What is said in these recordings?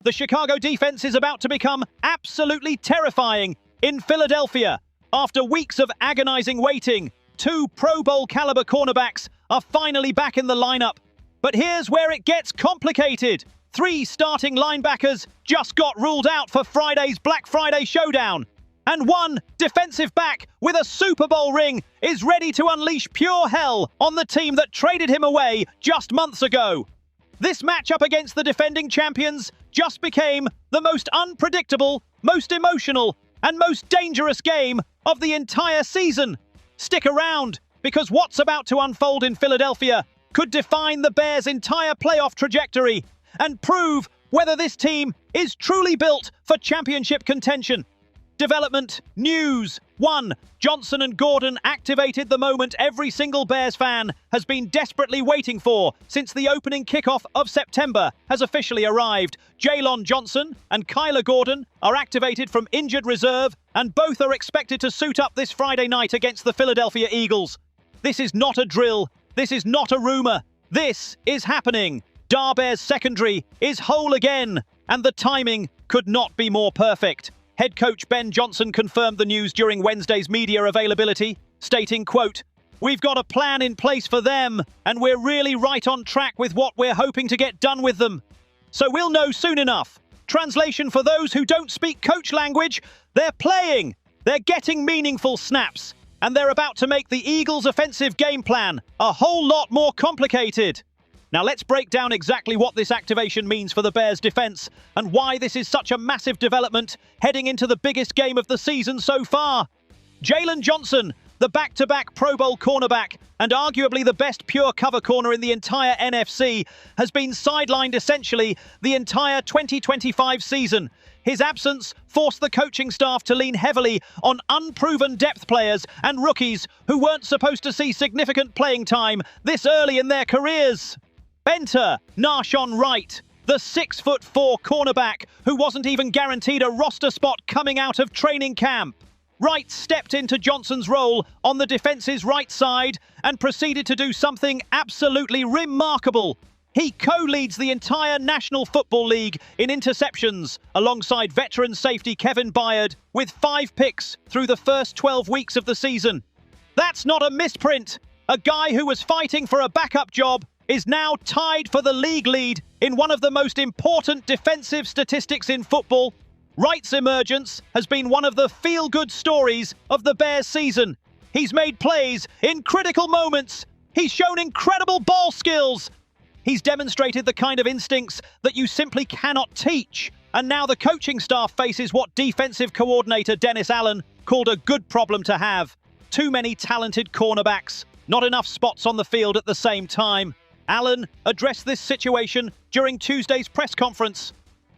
The Chicago defense is about to become absolutely terrifying in Philadelphia. After weeks of agonizing waiting, 2 Pro Bowl caliber cornerbacks are finally back in the lineup. But here's where it gets complicated. 3 starting linebackers just got ruled out for Friday's Black Friday showdown. And 1 defensive back with a Super Bowl ring is ready to unleash pure hell on the team that traded him away just months ago. This matchup against the defending champions just became the most unpredictable, most emotional, and most dangerous game of the entire season. Stick around, because what's about to unfold in Philadelphia could define the Bears' entire playoff trajectory and prove whether this team is truly built for championship contention. Development news. 1. Johnson and Gordon activated the moment every single Bears fan has been desperately waiting for since the opening kickoff of September has officially arrived. Jaylon Johnson and Kyler Gordon are activated from injured reserve, and both are expected to suit up this Friday night against the Philadelphia Eagles. This is not a drill. This is not a rumor. This is happening. Bears secondary is whole again, and the timing could not be more perfect. Head coach Ben Johnson confirmed the news during Wednesday's media availability, stating, quote, "We've got a plan in place for them, and we're really right on track with what we're hoping to get done with them. So we'll know soon enough." Translation for those who don't speak coach language: they're playing, they're getting meaningful snaps, and they're about to make the Eagles' offensive game plan a whole lot more complicated. Now let's break down exactly what this activation means for the Bears' defense and why this is such a massive development heading into the biggest game of the season so far. Jaylon Johnson, the back-to-back Pro Bowl cornerback and arguably the best pure cover corner in the entire NFC, has been sidelined essentially the entire 2025 season. His absence forced the coaching staff to lean heavily on unproven depth players and rookies who weren't supposed to see significant playing time this early in their careers. Enter Nahshon Wright, the 6'4" cornerback who wasn't even guaranteed a roster spot coming out of training camp. Wright stepped into Johnson's role on the defense's right side and proceeded to do something absolutely remarkable. He co-leads the entire National Football League in interceptions alongside veteran safety Kevin Byard with 5 picks through the first 12 weeks of the season. That's not a misprint. A guy who was fighting for a backup job is now tied for the league lead in one of the most important defensive statistics in football. Wright's emergence has been one of the feel-good stories of the Bears season. He's made plays in critical moments. He's shown incredible ball skills. He's demonstrated the kind of instincts that you simply cannot teach. And now the coaching staff faces what defensive coordinator Dennis Allen called a good problem to have. Too many talented cornerbacks, not enough spots on the field at the same time. Allen addressed this situation during Tuesday's press conference,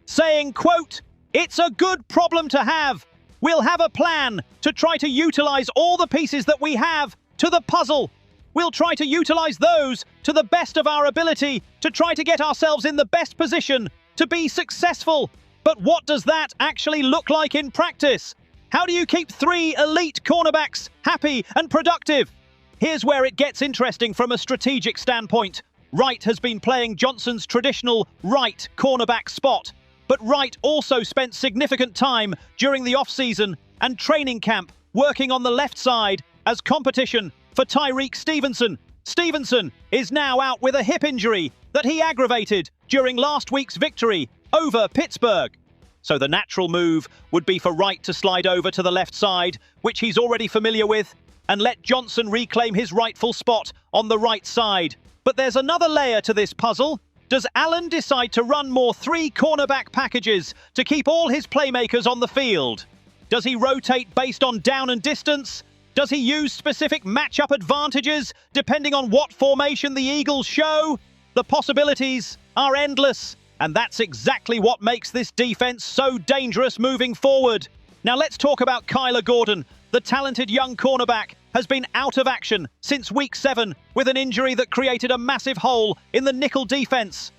saying, quote, "It's a good problem to have. We'll have a plan to try to utilize all the pieces that we have to the puzzle. We'll try to utilize those to the best of our ability to try to get ourselves in the best position to be successful. But what does that actually look like in practice? How do you keep 3 elite cornerbacks happy and productive?" Here's where it gets interesting from a strategic standpoint. Wright has been playing Johnson's traditional right cornerback spot, but Wright also spent significant time during the offseason and training camp working on the left side as competition for Tyreek Stevenson. Stevenson is now out with a hip injury that he aggravated during last week's victory over Pittsburgh. So the natural move would be for Wright to slide over to the left side, which he's already familiar with, and let Johnson reclaim his rightful spot on the right side. But there's another layer to this puzzle. Does Allen decide to run more 3 cornerback packages to keep all his playmakers on the field? Does he rotate based on down and distance? Does he use specific matchup advantages depending on what formation the Eagles show? The possibilities are endless, and that's exactly what makes this defense so dangerous moving forward. Now let's talk about Kyler Gordon. The talented young cornerback has been out of action since Week 7 with an injury that created a massive hole in the nickel defense.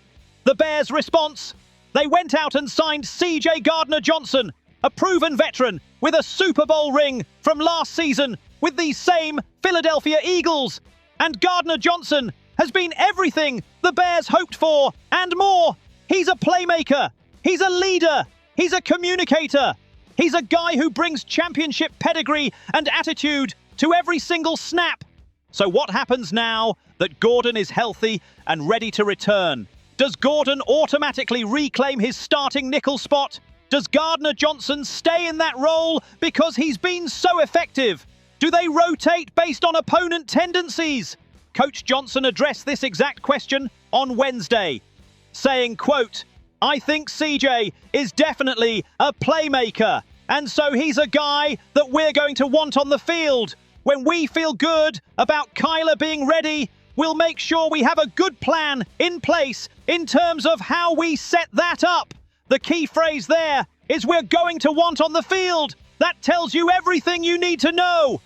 The Bears' response? They went out and signed C.J. Gardner-Johnson, a proven veteran with a Super Bowl ring from last season with these same Philadelphia Eagles. And Gardner-Johnson has been everything the Bears hoped for and more. He's a playmaker. He's a leader. He's a communicator. He's a guy who brings championship pedigree and attitude to every single snap. So what happens now that Gordon is healthy and ready to return? Does Gordon automatically reclaim his starting nickel spot? Does Gardner-Johnson stay in that role because he's been so effective? Do they rotate based on opponent tendencies? Coach Johnson addressed this exact question on Wednesday, saying, quote, "I think CJ is definitely a playmaker, and so he's a guy that we're going to want on the field. When we feel good about Kyler being ready, we'll make sure we have a good plan in place in terms of how we set that up." The key phrase there is we're going to want on the field. That tells you everything you need to know.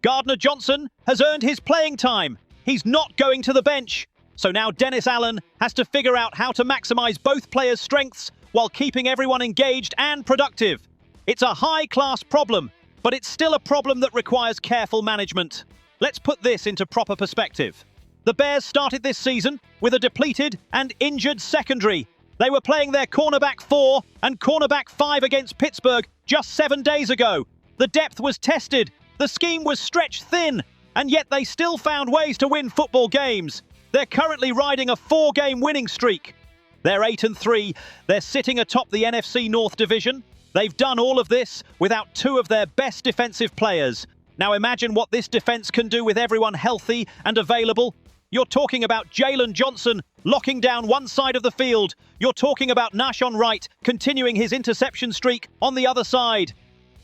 Gardner-Johnson has earned his playing time. He's not going to the bench. So now Dennis Allen has to figure out how to maximize both players' strengths while keeping everyone engaged and productive. It's a high-class problem, but it's still a problem that requires careful management. Let's put this into proper perspective. The Bears started this season with a depleted and injured secondary. They were playing their cornerback 4 and cornerback 5 against Pittsburgh just 7 days ago. The depth was tested, the scheme was stretched thin, and yet they still found ways to win football games. They're currently riding a 4-game winning streak. They're 8-3. They're sitting atop the NFC North Division. They've done all of this without 2 of their best defensive players. Now imagine what this defense can do with everyone healthy and available. You're talking about Jalen Johnson locking down one side of the field. You're talking about Nashon Wright continuing his interception streak on the other side.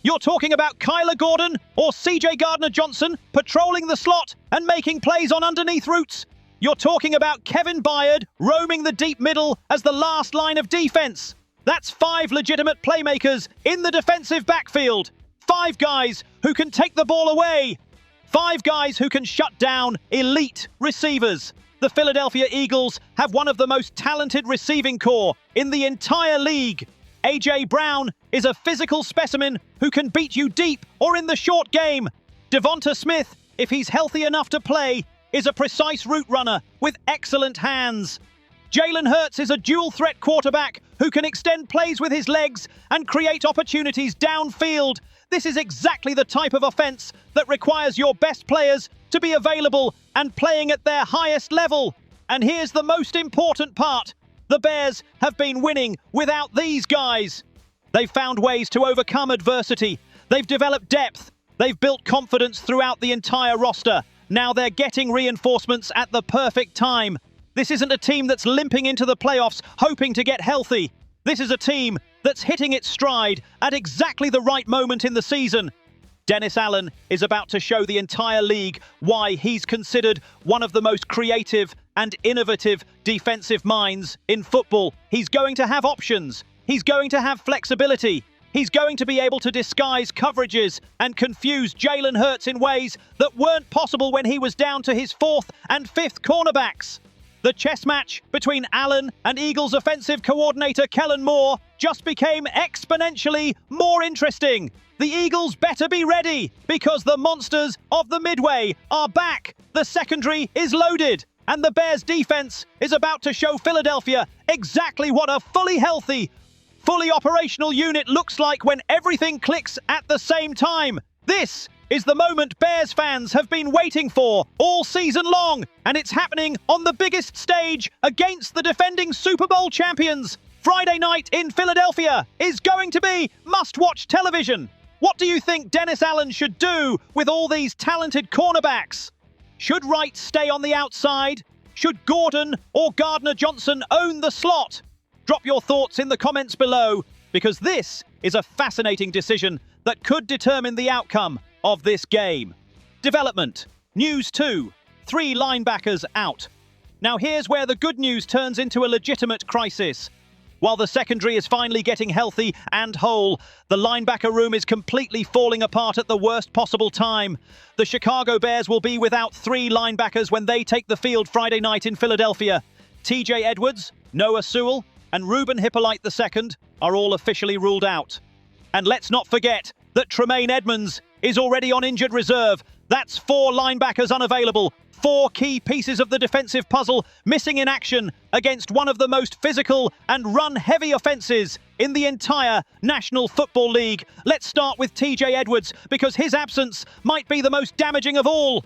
You're talking about Kyler Gordon or CJ Gardner-Johnson patrolling the slot and making plays on underneath routes. You're talking about Kevin Byard roaming the deep middle as the last line of defense. That's 5 legitimate playmakers in the defensive backfield. 5 guys who can take the ball away. 5 guys who can shut down elite receivers. The Philadelphia Eagles have one of the most talented receiving corps in the entire league. A.J. Brown is a physical specimen who can beat you deep or in the short game. Devonta Smith, if he's healthy enough to play, is a precise route runner with excellent hands. Jalen Hurts is a dual-threat quarterback who can extend plays with his legs and create opportunities downfield. This is exactly the type of offense that requires your best players to be available and playing at their highest level. And here's the most important part. The Bears have been winning without these guys. They've found ways to overcome adversity. They've developed depth. They've built confidence throughout the entire roster. Now they're getting reinforcements at the perfect time. This isn't a team that's limping into the playoffs hoping to get healthy. This is a team that's hitting its stride at exactly the right moment in the season. Dennis Allen is about to show the entire league why he's considered one of the most creative and innovative defensive minds in football. He's going to have options. He's going to have flexibility. He's going to be able to disguise coverages and confuse Jalen Hurts in ways that weren't possible when he was down to his 4th and 5th cornerbacks. The chess match between Allen and Eagles offensive coordinator Kellen Moore just became exponentially more interesting. The Eagles better be ready because the monsters of the Midway are back. The secondary is loaded and the Bears defense is about to show Philadelphia exactly what a fully healthy, fully operational unit looks like when everything clicks at the same time. This is the moment Bears fans have been waiting for all season long, and it's happening on the biggest stage against the defending Super Bowl champions. Friday night in Philadelphia is going to be must-watch television. What do you think Dennis Allen should do with all these talented cornerbacks? Should Wright stay on the outside? Should Gordon or Gardner-Johnson own the slot? Drop your thoughts in the comments below, because this is a fascinating decision that could determine the outcome of this game. Development. News 2. 3 linebackers out. Now here's where the good news turns into a legitimate crisis. While the secondary is finally getting healthy and whole, the linebacker room is completely falling apart at the worst possible time. The Chicago Bears will be without 3 linebackers when they take the field Friday night in Philadelphia. TJ Edwards, Noah Sewell, and Ruben Hippolyte II are all officially ruled out. And let's not forget that Tremaine Edmonds is already on injured reserve. That's 4 linebackers unavailable, 4 key pieces of the defensive puzzle missing in action against one of the most physical and run-heavy offences in the entire National Football League. Let's start with TJ Edwards, because his absence might be the most damaging of all.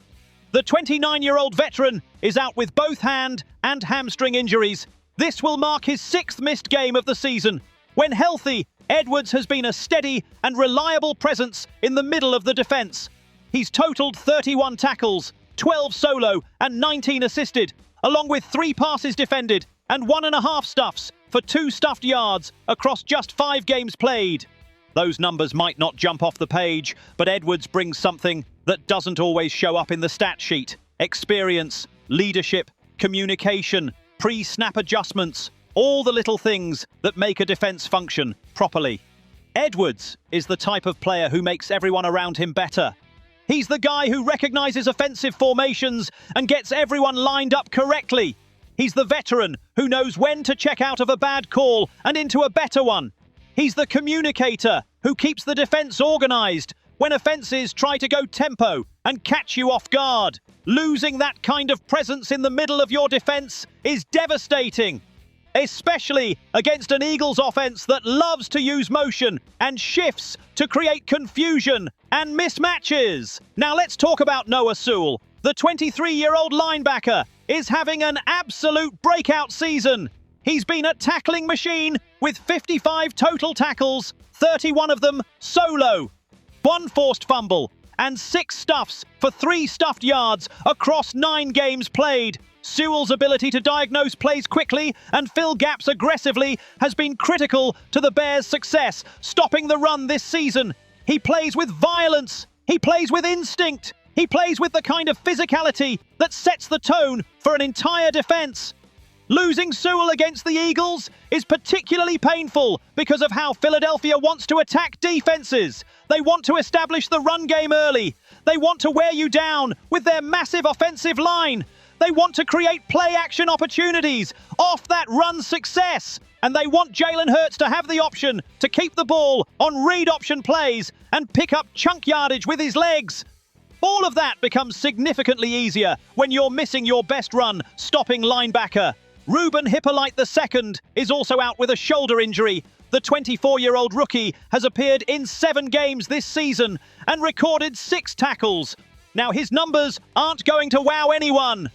The 29-year-old veteran is out with both hand and hamstring injuries. This will mark his 6th missed game of the season. When healthy, Edwards has been a steady and reliable presence in the middle of the defence. He's totaled 31 tackles, 12 solo and 19 assisted, along with 3 passes defended and 1.5 stuffs for 2 stuffed yards across just 5 games played. Those numbers might not jump off the page, but Edwards brings something that doesn't always show up in the stat sheet. Experience, leadership, communication, pre-snap adjustments, all the little things that make a defence function properly. Edwards is the type of player who makes everyone around him better. He's the guy who recognises offensive formations and gets everyone lined up correctly. He's the veteran who knows when to check out of a bad call and into a better one. He's the communicator who keeps the defence organised when offences try to go tempo and catch you off guard. Losing that kind of presence in the middle of your defence is devastating, especially against an Eagles offense that loves to use motion and shifts to create confusion and mismatches. Now let's talk about Noah Sewell. The 23-year-old linebacker is having an absolute breakout season. He's been a tackling machine with 55 total tackles, 31 of them solo, 1 forced fumble, and 6 stuffs for 3 stuffed yards across 9 games played. Sewell's ability to diagnose plays quickly and fill gaps aggressively has been critical to the Bears' success, stopping the run this season. He plays with violence. He plays with instinct. He plays with the kind of physicality that sets the tone for an entire defense. Losing Sewell against the Eagles is particularly painful because of how Philadelphia wants to attack defenses. They want to establish the run game early. They want to wear you down with their massive offensive line. They want to create play-action opportunities off that run success. And they want Jalen Hurts to have the option to keep the ball on read option plays and pick up chunk yardage with his legs. All of that becomes significantly easier when you're missing your best run stopping linebacker. Ruben Hippolyte II is also out with a shoulder injury. The 24-year-old rookie has appeared in 7 games this season and recorded 6 tackles. Now, his numbers aren't going to wow anyone.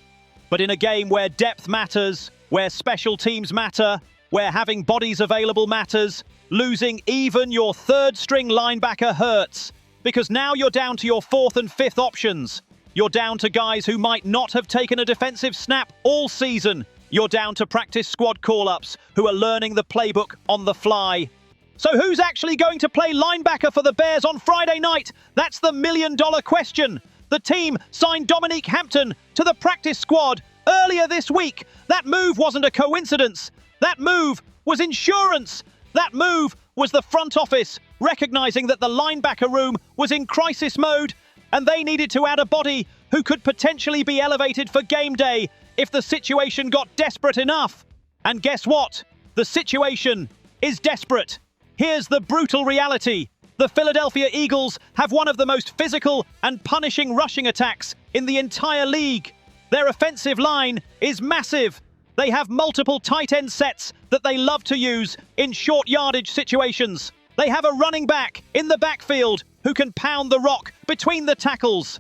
But in a game where depth matters, where special teams matter, where having bodies available matters, losing even your 3rd-string linebacker hurts. Because now you're down to your 4th and 5th options. You're down to guys who might not have taken a defensive snap all season. You're down to practice squad call-ups who are learning the playbook on the fly. So who's actually going to play linebacker for the Bears on Friday night? That's the million-dollar question. The team signed Dominique Hampton to the practice squad earlier this week. That move wasn't a coincidence. That move was insurance. That move was the front office recognizing that the linebacker room was in crisis mode and they needed to add a body who could potentially be elevated for game day if the situation got desperate enough. And guess what? The situation is desperate. Here's the brutal reality. The Philadelphia Eagles have one of the most physical and punishing rushing attacks in the entire league. Their offensive line is massive. They have multiple tight end sets that they love to use in short yardage situations. They have a running back in the backfield who can pound the rock between the tackles.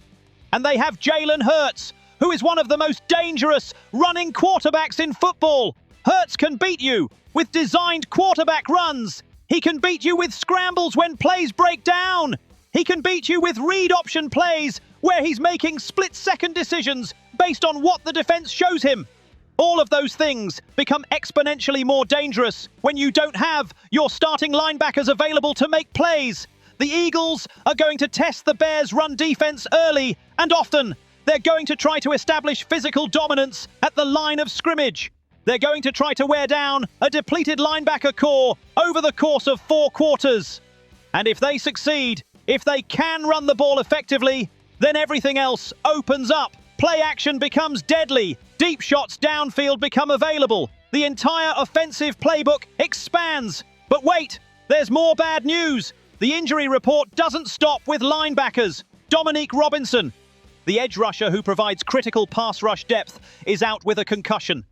And they have Jalen Hurts, who is one of the most dangerous running quarterbacks in football. Hurts can beat you with designed quarterback runs. He can beat you with scrambles when plays break down. He can beat you with read option plays where he's making split-second decisions based on what the defense shows him. All of those things become exponentially more dangerous when you don't have your starting linebackers available to make plays. The Eagles are going to test the Bears' run defense early and often. They're going to try to establish physical dominance at the line of scrimmage. They're going to try to wear down a depleted linebacker core over the course of 4 quarters. And if they succeed, if they can run the ball effectively, then everything else opens up. Play action becomes deadly. Deep shots downfield become available. The entire offensive playbook expands. But wait, there's more bad news. The injury report doesn't stop with linebackers. Dominique Robinson, The edge rusher who provides critical pass rush depth is out with a concussion.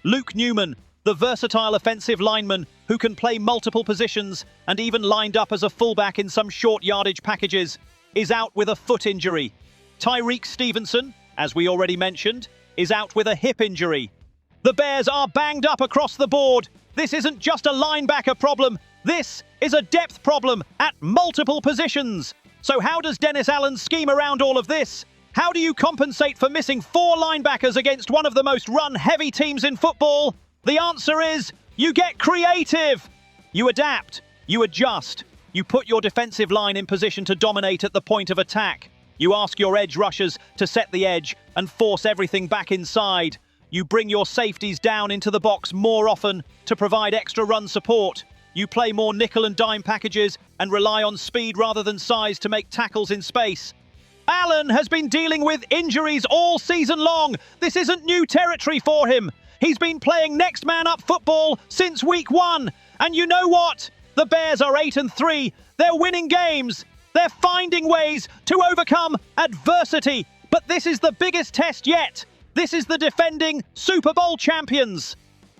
Luke Newman, the versatile offensive lineman who can play multiple positions and even lined up as a fullback in some short yardage packages, is out with a foot injury. Tyreek Stevenson, as we already mentioned, is out with a hip injury. The Bears are banged up across the board. This isn't just a linebacker problem. This is a depth problem at multiple positions. So how does Dennis Allen scheme around all of this? How do you compensate for missing 4 linebackers against one of the most run-heavy teams in football? The answer is, you get creative. You adapt. You adjust. You put your defensive line in position to dominate at the point of attack. You ask your edge rushers to set the edge and force everything back inside. You bring your safeties down into the box more often to provide extra run support. You play more nickel and dime packages and rely on speed rather than size to make tackles in space. Allen has been dealing with injuries all season long. This isn't new territory for him. He's been playing next man up football since week 1. And you know what? The Bears are 8-3. They're winning games. They're finding ways to overcome adversity. But this is the biggest test yet. This is the defending Super Bowl champions.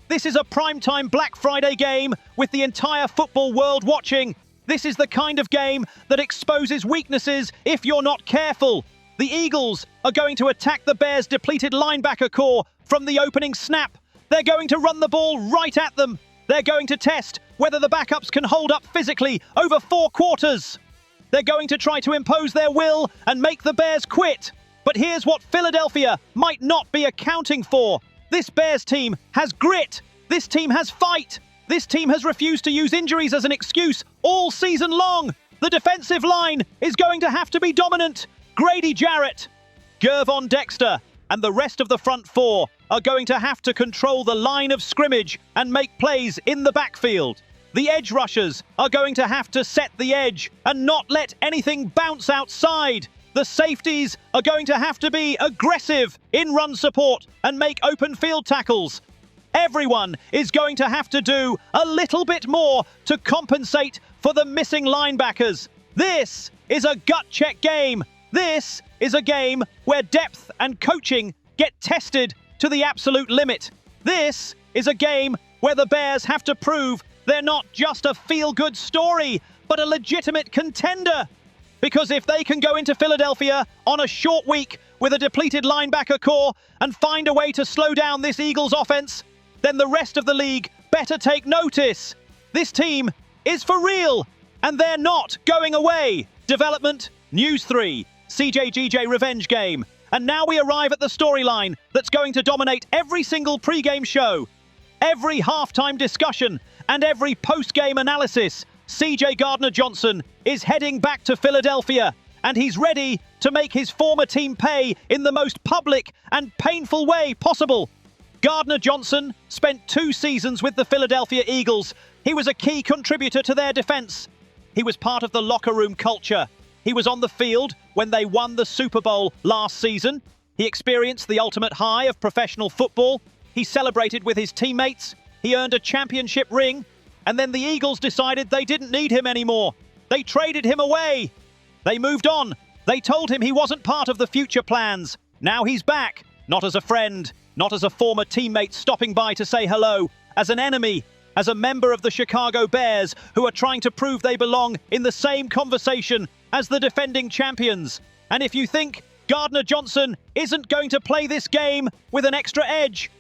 This is a primetime Black Friday game with the entire football world watching. This is the kind of game that exposes weaknesses if you're not careful. The Eagles are going to attack the Bears' depleted linebacker core from the opening snap. They're going to run the ball right at them. They're going to test whether the backups can hold up physically over 4 quarters. They're going to try to impose their will and make the Bears quit. But here's what Philadelphia might not be accounting for. This Bears team has grit. This team has fight. This team has refused to use injuries as an excuse all season long. The defensive line is going to have to be dominant. Grady Jarrett, Gervon Dexter, and the rest of the front 4 are going to have to control the line of scrimmage and make plays in the backfield. The edge rushers are going to have to set the edge and not let anything bounce outside. The safeties are going to have to be aggressive in run support and make open field tackles. Everyone is going to have to do a little bit more to compensate for the missing linebackers. This is a gut check game. This is a game where depth and coaching get tested to the absolute limit. This is a game where the Bears have to prove they're not just a feel-good story, but a legitimate contender. Because if they can go into Philadelphia on a short week with a depleted linebacker core and find a way to slow down this Eagles offense, then the rest of the league better take notice. This team is for real, and they're not going away. Development, News 3, CJGJ Revenge Game. And now we arrive at the storyline that's going to dominate every single pre-game show, every halftime discussion, and every post-game analysis. CJ Gardner-Johnson is heading back to Philadelphia, and he's ready to make his former team pay in the most public and painful way possible. Gardner-Johnson spent 2 seasons with the Philadelphia Eagles. He was a key contributor to their defense. He was part of the locker room culture. He was on the field when they won the Super Bowl last season. He experienced the ultimate high of professional football. He celebrated with his teammates. He earned a championship ring. And then the Eagles decided they didn't need him anymore. They traded him away. They moved on. They told him he wasn't part of the future plans. Now he's back, not as a friend, not as a former teammate stopping by to say hello, as an enemy, as a member of the Chicago Bears who are trying to prove they belong in the same conversation as the defending champions. And if you think Gardner-Johnson isn't going to play this game with an extra edge,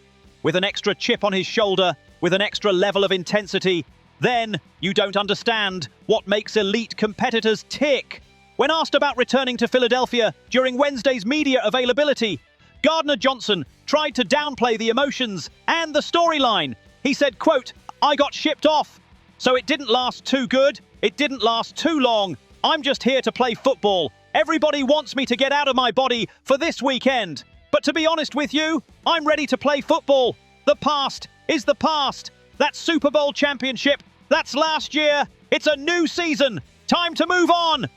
with an extra chip on his shoulder, with an extra level of intensity, then you don't understand what makes elite competitors tick. When asked about returning to Philadelphia during Wednesday's media availability, Gardner-Johnson tried to downplay the emotions and the storyline. He said, quote, "I got shipped off, so it didn't last too good, it didn't last too long. I'm just here to play football. Everybody wants me to get out of my body for this weekend. But to be honest with you, I'm ready to play football. The past is the past. That Super Bowl championship, that's last year. It's a new season. Time to move on."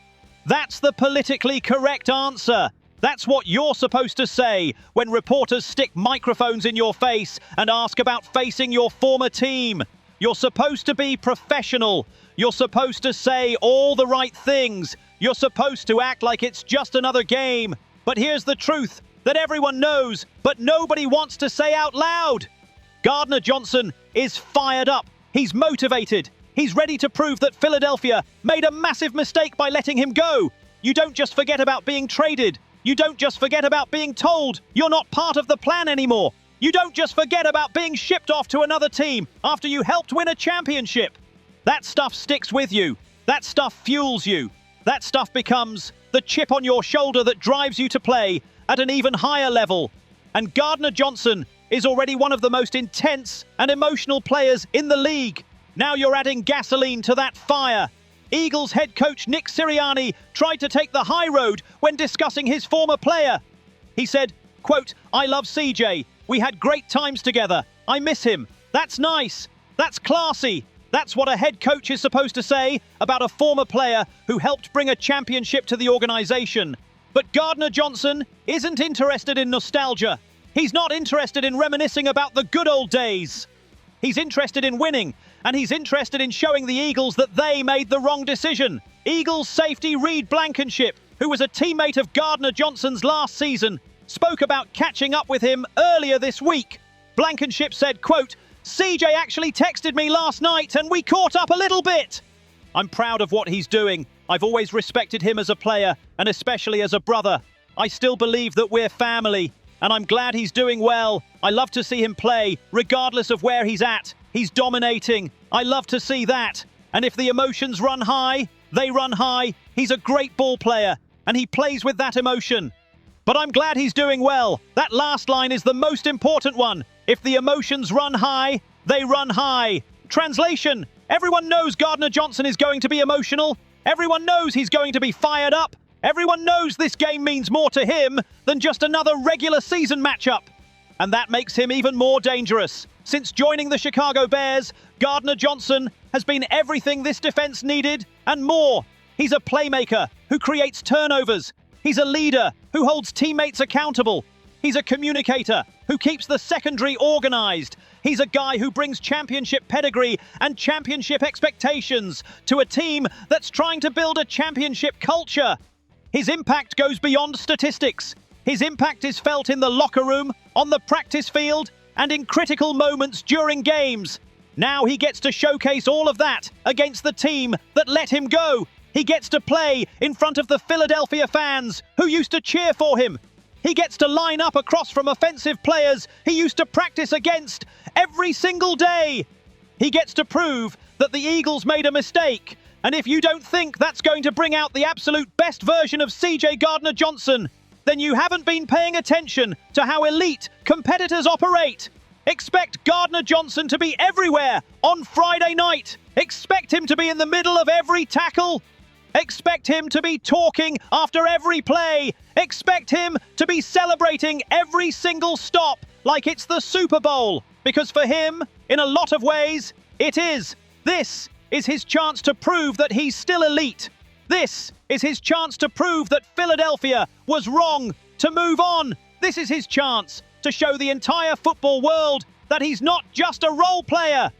That's the politically correct answer. That's what you're supposed to say when reporters stick microphones in your face and ask about facing your former team. You're supposed to be professional. You're supposed to say all the right things. You're supposed to act like it's just another game. But here's the truth that everyone knows, but nobody wants to say out loud. Gardner Johnson is fired up. He's motivated. He's ready to prove that Philadelphia made a massive mistake by letting him go. You don't just forget about being traded. You don't just forget about being told you're not part of the plan anymore. You don't just forget about being shipped off to another team after you helped win a championship. That stuff sticks with you. That stuff fuels you. That stuff becomes the chip on your shoulder that drives you to play at an even higher level. And Gardner Johnson is already one of the most intense and emotional players in the league. Now you're adding gasoline to that fire. Eagles head coach Nick Sirianni tried to take the high road when discussing his former player. He said, quote, "I love CJ. We had great times together. I miss him. That's nice. That's classy." That's what a head coach is supposed to say about a former player who helped bring a championship to the organization. But Gardner Johnson isn't interested in nostalgia. He's not interested in reminiscing about the good old days. He's interested in winning, and he's interested in showing the Eagles that they made the wrong decision. Eagles safety Reed Blankenship, who was a teammate of Gardner Johnson's last season, spoke about catching up with him earlier this week. Blankenship said, quote, "CJ actually texted me last night and we caught up a little bit." I'm proud of what he's doing. I've always respected him as a player and especially as a brother. I still believe that we're family and I'm glad he's doing well. I love to see him play regardless of where he's at. He's dominating. I love to see that. And if the emotions run high, they run high. He's a great ball player and he plays with that emotion. But I'm glad he's doing well. That last line is the most important one. If the emotions run high, they run high. Translation: everyone knows Gardner Johnson is going to be emotional. Everyone knows he's going to be fired up. Everyone knows this game means more to him than just another regular season matchup. And that makes him even more dangerous. Since joining the Chicago Bears, Gardner Johnson has been everything this defense needed and more. He's a playmaker who creates turnovers. He's a leader who holds teammates accountable. He's a communicator who keeps the secondary organized. He's a guy who brings championship pedigree and championship expectations to a team that's trying to build a championship culture. His impact goes beyond statistics. His impact is felt in the locker room, on the practice field, and in critical moments during games. Now he gets to showcase all of that against the team that let him go. He gets to play in front of the Philadelphia fans who used to cheer for him. He gets to line up across from offensive players he used to practice against every single day. He gets to prove that the Eagles made a mistake. And if you don't think that's going to bring out the absolute best version of CJ Gardner Johnson, then you haven't been paying attention to how elite competitors operate. Expect Gardner Johnson to be everywhere on Friday night. Expect him to be in the middle of every tackle. Expect him to be talking after every play. Expect him to be celebrating every single stop like it's the Super Bowl. Because for him, in a lot of ways, it is. This is his chance to prove that he's still elite. This is his chance to prove that Philadelphia was wrong, to move on. This is his chance to show the entire football world that he's not just a role player,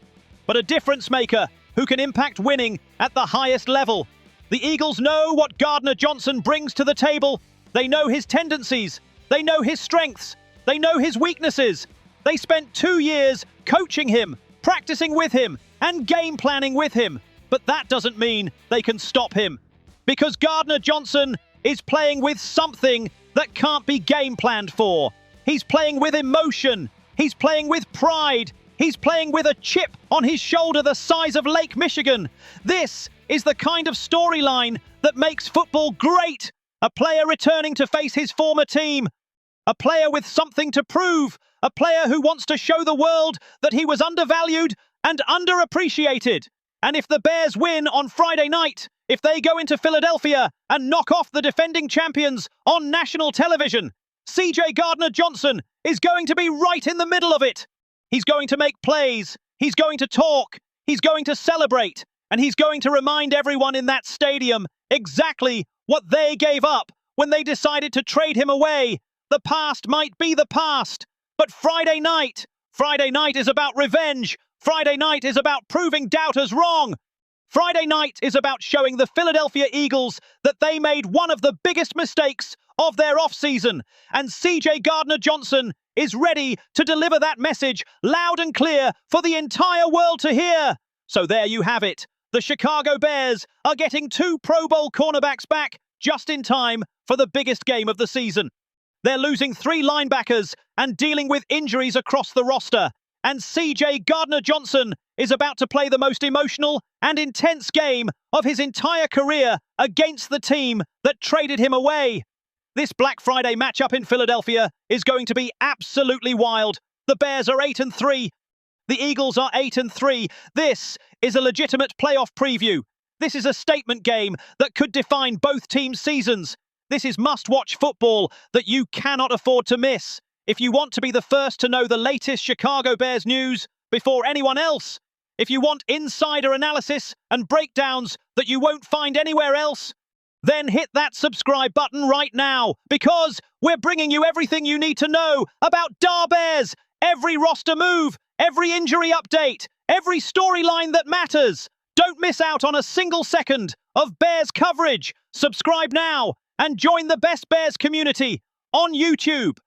but a difference maker who can impact winning at the highest level. The Eagles know what Gardner Johnson brings to the table. They know his tendencies. They know his strengths. They know his weaknesses. They spent 2 years coaching him, practicing with him, and game planning with him. But that doesn't mean they can stop him. Because Gardner Johnson is playing with something that can't be game planned for. He's playing with emotion. He's playing with pride. He's playing with a chip on his shoulder the size of Lake Michigan. This is the kind of storyline that makes football great. A player returning to face his former team. A player with something to prove. A player who wants to show the world that he was undervalued and underappreciated. And if the Bears win on Friday night, if they go into Philadelphia and knock off the defending champions on national television, CJ Gardner Johnson is going to be right in the middle of it. He's going to make plays. He's going to talk. He's going to celebrate. And he's going to remind everyone in that stadium exactly what they gave up when they decided to trade him away. The past might be the past, but Friday night is about revenge. Friday night is about proving doubters wrong. Friday night is about showing the Philadelphia Eagles that they made one of the biggest mistakes of their off-season. And CJ Gardner-Johnson is ready to deliver that message loud and clear for the entire world to hear. So there you have it. The Chicago Bears are getting 2 Pro Bowl cornerbacks back just in time for the biggest game of the season. They're losing 3 linebackers and dealing with injuries across the roster. And CJ Gardner-Johnson is about to play the most emotional and intense game of his entire career against the team that traded him away. This Black Friday matchup in Philadelphia is going to be absolutely wild. The Bears are 8-3. The Eagles are 8-3. This is a legitimate playoff preview. This is a statement game that could define both teams' seasons. This is must-watch football that you cannot afford to miss. If you want to be the first to know the latest Chicago Bears news before anyone else, if you want insider analysis and breakdowns that you won't find anywhere else, then hit that subscribe button right now, because we're bringing you everything you need to know about Dar Bears, every roster move, every injury update, every storyline that matters. Don't miss out on a single second of Bears coverage. Subscribe now and join the best Bears community on YouTube.